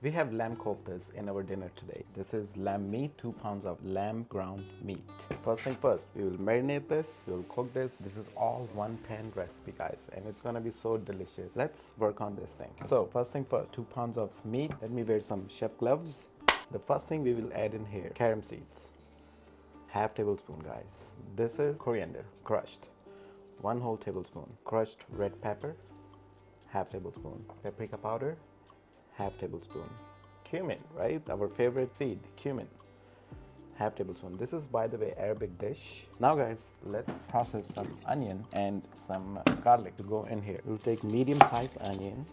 We have lamb koftas in our dinner today. This is lamb meat, 2 pounds of lamb ground meat. First thing first, we will marinate this, we will cook this. This is all one pan recipe, guys, and it's gonna be so delicious. Let's work on this thing. So first thing first, 2 pounds of meat. Let me wear some chef gloves. The first thing we will add in here, carom seeds. Half tablespoon, guys. This is coriander, crushed. 1 whole tablespoon. Crushed red pepper, half tablespoon. Paprika powder, half tablespoon. Cumin, right? Our favorite seed, cumin, half tablespoon. This is, by the way, Arabic dish. Now guys, let's process some onion and some garlic to go in here. We'll take medium-sized onion,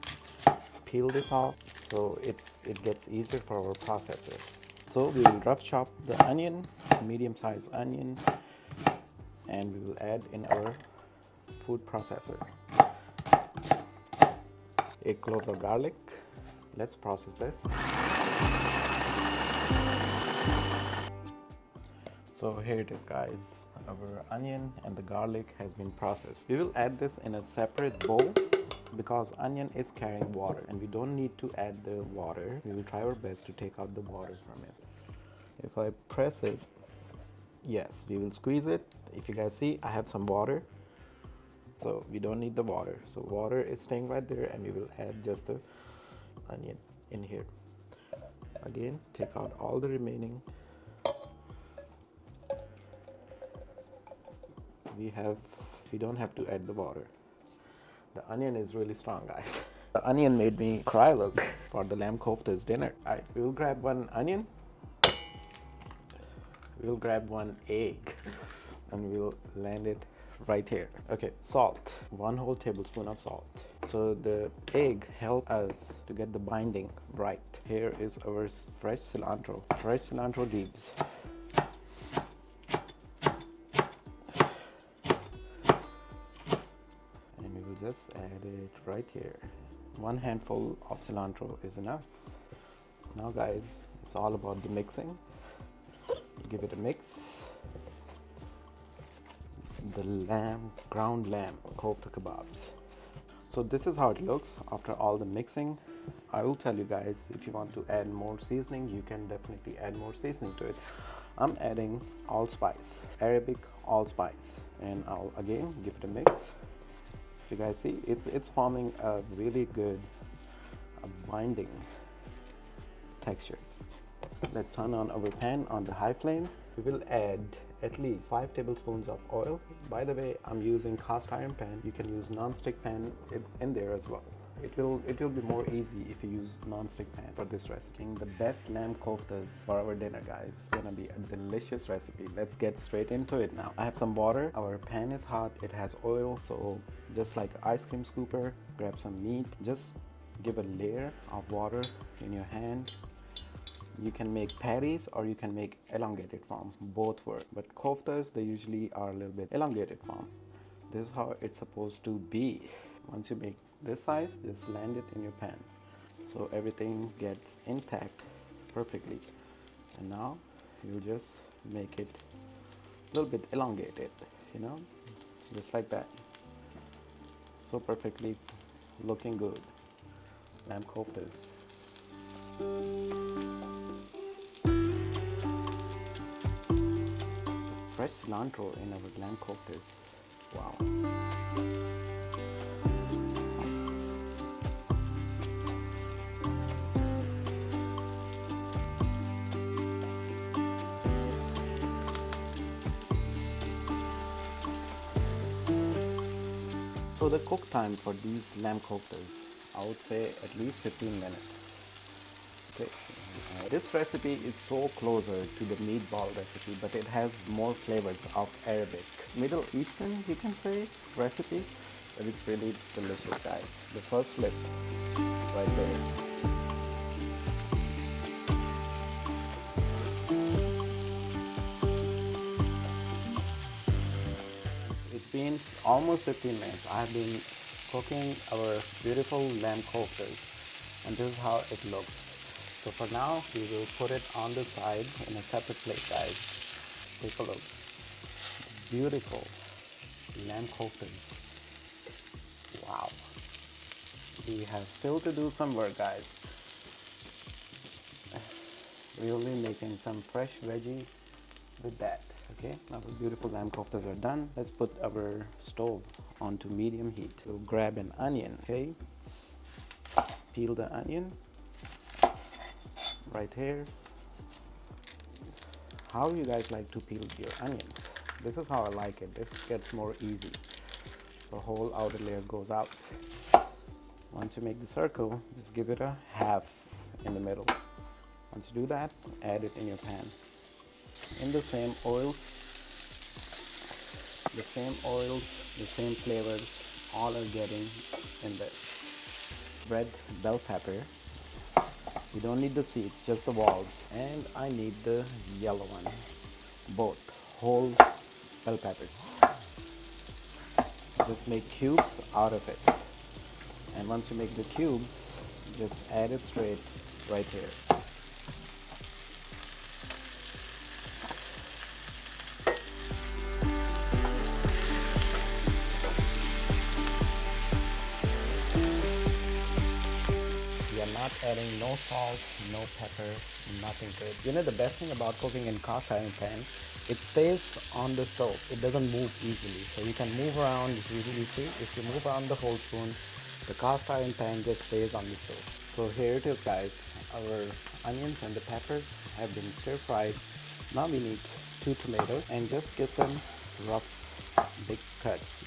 peel this off so it gets easier for our processor. So we will rough chop the onion, medium-sized onion, and we will add in our food processor. 8 cloves of garlic. Let's process this. So here it is, guys. Our onion and the garlic has been processed. We will add this in a separate bowl because onion is carrying water and we don't need to add the water. We will try our best to take out the water from it. If I press it, yes, we will squeeze it. If you guys see, I have some water. So we don't need the water. So water is staying right there and we will add just the onion in here. Again, take out all the remaining. We don't have to add the water. The onion is really strong, guys. The onion made me cry, look, for the lamb kofta's dinner. All right, we'll grab 1 onion. We'll grab 1 egg and we'll land it right here. Okay, salt, 1 whole tablespoon of salt. So the egg helps us to get the binding right. Here is our fresh cilantro leaves. And we will just add it right here. 1 handful of cilantro is enough. Now guys, it's all about the mixing. Give it a mix. The ground lamb kofta kebabs. So this is how it looks after all the mixing. I will tell you guys, if you want to add more seasoning, you can definitely add more seasoning to it. I'm adding allspice, Arabic allspice, and I'll again give it a mix. You guys see, it's forming a really good binding texture. Let's turn on our pan on the high flame. We will add at least 5 tablespoons of oil. By the way, I'm using cast iron pan. You can use non-stick pan in there as well. It will be more easy if you use non-stick pan for this recipe. The best lamb koftas for our dinner, guys. It's gonna be a delicious recipe. Let's get straight into it now. I have some water. Our pan is hot. It has oil, so just like ice cream scooper, grab some meat. Just give a layer of water in your hand. You can make patties or you can make elongated form. Both work. But koftas, they usually are a little bit elongated form. This is how it's supposed to be. Once you make this size, just land it in your pan. So everything gets intact perfectly. And now you just make it a little bit elongated, you know, just like that. So perfectly looking good. Lamb koftas. Fresh cilantro in our lamb koftas. Wow. So the cook time for these lamb koftas, I would say at least 15 minutes. Okay. This recipe is so closer to the meatball recipe, but it has more flavors of Arabic, Middle Eastern, you can say, recipe. But it's really delicious, guys. The first flip right there. It's been almost 15 minutes. I have been cooking our beautiful lamb koftas, and this is how it looks. So for now, we will put it on the side in a separate plate, guys. Take a look. Beautiful lamb koftas. Wow. We have still to do some work, guys. We'll be making some fresh veggie with that. Okay, now the beautiful lamb koftas are done. Let's put our stove onto medium heat. We'll grab an onion. Okay, peel the onion right here. How you guys like to peel your onions? This is how I like it. This gets more easy. So whole outer layer goes out. Once you make the circle, just give it a half in the middle. Once you do that, add it in your pan. In the same oils, the same flavors, all are getting in this. Red bell pepper. You don't need the seeds, just the balls. And I need the yellow one, both whole bell peppers. Just make cubes out of it. And once you make the cubes, just add it straight right here. We are not adding no salt, no pepper, nothing to it. You know the best thing about cooking in cast iron pan, it stays on the stove. It doesn't move easily. So you can move around easily. See, if you move around the whole spoon, the cast iron pan just stays on the stove. So here it is, guys. Our onions and the peppers have been stir fried. Now we need 2 tomatoes and just get them rough, big cuts.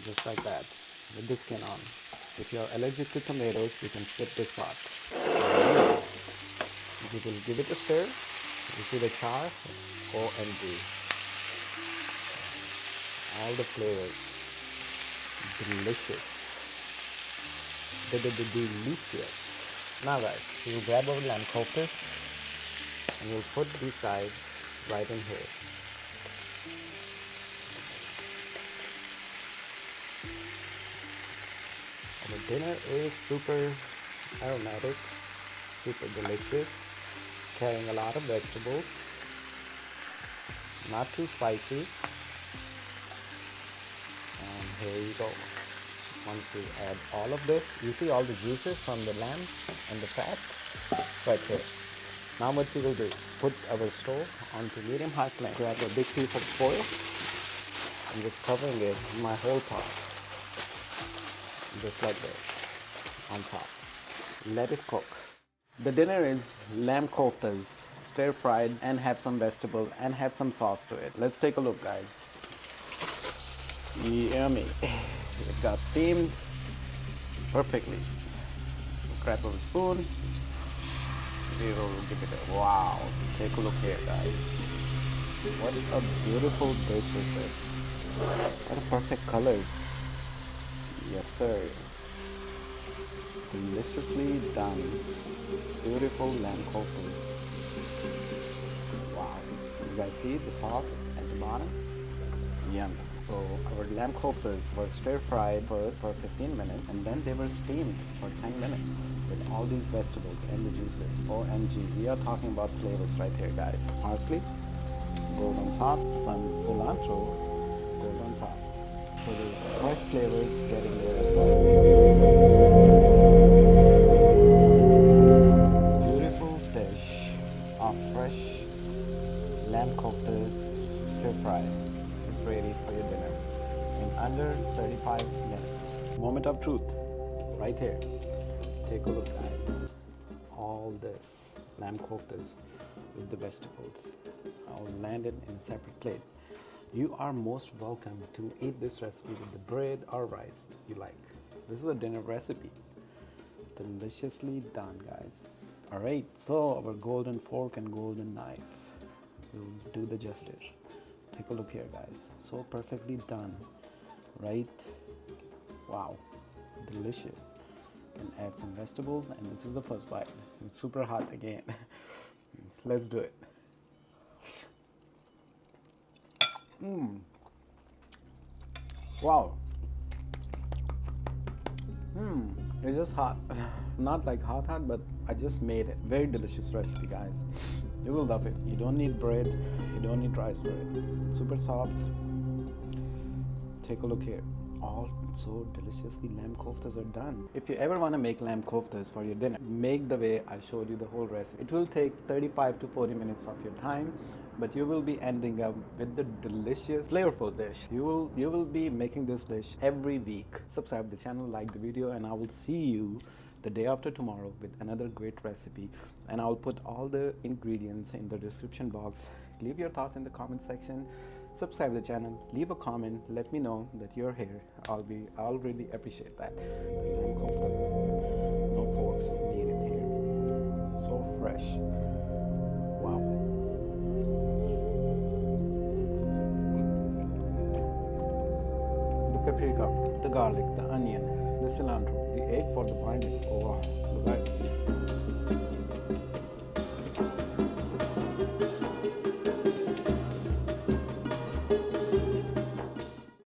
Just like that, with the skin on. If you're allergic to tomatoes, you can skip this part. You will give it a stir. You see the char? OMG. All the flavors. Delicious. Delicious. Now guys, we'll grab our lamb koftas and we'll put these guys right in here. Our dinner is super aromatic, super delicious, carrying a lot of vegetables, not too spicy. And here you go. Once you add all of this, you see all the juices from the lamb and the fat. It's right here. Now what we will do, put our stove onto medium-high flame. Grab a big piece of foil and just covering it my whole top. Just like this, on top. Let it cook. The dinner is lamb koftas, stir fried and have some vegetable and have some sauce to it. Let's take a look, guys. Yummy. It got steamed perfectly. Grab a spoon. We will give it a wow. Take a look here, guys. What a beautiful dish is this. What a perfect colors. Yes, sir. Deliciously done. Beautiful lamb koftas. Wow. You guys see the sauce at the bottom? Yum. So our lamb koftas were stir fried first for 15 minutes and then they were steamed for 10 minutes with all these vegetables and the juices. OMG, we are talking about flavors right here, guys. Parsley goes on top, some cilantro goes on top. So the fresh flavors getting there as well. Beautiful dish of fresh lamb koftas stir fry is ready for your dinner in under 35 minutes. Moment of truth, right here. Take a look, guys. All this lamb koftas with the vegetables. I'll land it in a separate plate. You are most welcome to eat this recipe with the bread or rice you like. This is a dinner recipe. Deliciously done, guys. Alright, so our golden fork and golden knife will do the justice. Take a look here, guys. So perfectly done, right? Wow, delicious. You can add some vegetable, and this is the first bite. It's super hot again. Let's do it. Wow. It's just hot. Not like hot, but I just made it. Very delicious recipe, guys. You will love it. You don't need bread. You don't need rice for it. Super soft. Take a look here. all so deliciously lamb koftas are done. If you ever want to make lamb koftas for your dinner, make the way I showed you the whole recipe. It will take 35 to 40 minutes of your time, but you will be ending up with the delicious, flavorful dish. You will be making this dish every week. Subscribe to the channel, like the video, and I will see you the day after tomorrow with another great recipe. And I'll put all the ingredients in the description box. Leave your thoughts in the comment section. Subscribe to the channel, leave a comment, let me know that you're here. I'll really appreciate that. The lamb kofta, no forks needed here. So fresh. Wow. The paprika, the garlic, the onion, the cilantro, the egg for the binding. Oh, look at it.